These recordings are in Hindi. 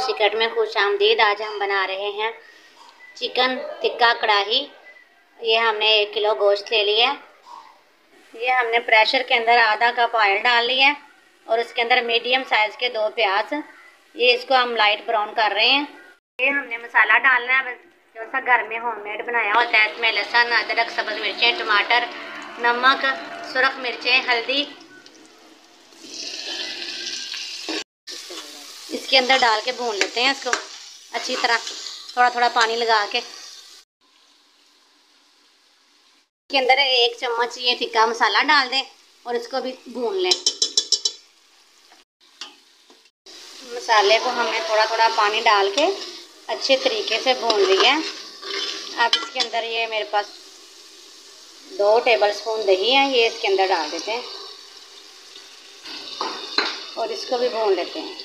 सीक्रेट में खुशामदीद। आज हम बना रहे हैं चिकन टिक्का कढ़ाई। ये हमने 1 किलो गोश्त ले लिया। ये हमने प्रेशर के अंदर आधा कप ऑयल डाल लिया और उसके अंदर मीडियम साइज़ के 2 प्याज। ये इसको हम लाइट ब्राउन कर रहे हैं। ये हमने मसाला डालना है जो सा घर में होममेड बनाया होता है। इसमें लहसुन, अदरक, सब्ज़ मिर्चें, टमाटर, नमक, सुरख मिर्चें, हल्दी इसके अंदर डाल के भून लेते हैं इसको अच्छी तरह, थोड़ा थोड़ा पानी लगा के। इसके अंदर 1 चम्मच ये टिक्का मसाला डाल दें और इसको भी भून लें। मसाले को हमने थोड़ा थोड़ा पानी डाल के अच्छे तरीके से भून लिया। अब इसके अंदर ये मेरे पास 2 टेबलस्पून दही है, ये इसके अंदर डाल देते हैं और इसको भी भून लेते हैं।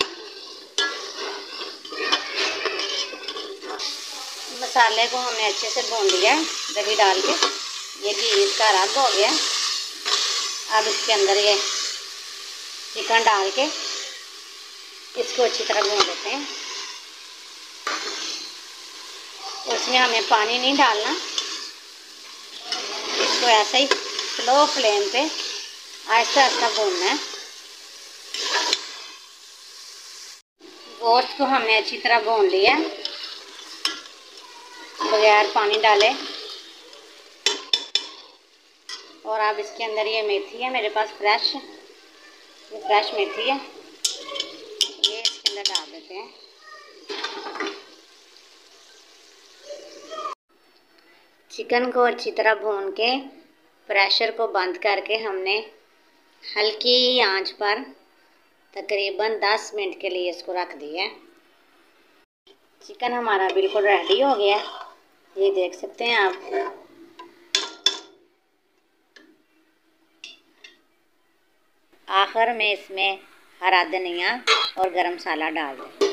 मसाले को हमने अच्छे से भून लिया दही डाल के। ये घी इसका रंग हो गया। अब इसके अंदर ये चिकन डाल के इसको अच्छी तरह भून लेते हैं। उसमें हमें पानी नहीं डालना, इसको ऐसे ही स्लो फ्लेम पे आहिस्ता आहिस्ता भूनना है। गोश्त को हमने अच्छी तरह भून लिया बगैर पानी डाले। और अब इसके अंदर ये मेथी है मेरे पास फ्रेश, ये फ्रेश मेथी है, ये इसके अंदर डाल देते हैं। चिकन को अच्छी तरह भून के प्रेशर को बंद करके हमने हल्की आंच पर तकरीबन 10 मिनट के लिए इसको रख दिया। चिकन हमारा बिल्कुल रेडी हो गया, ये देख सकते हैं आप। आखिर में इसमें हरा धनिया और गरम मसाला डाल दें।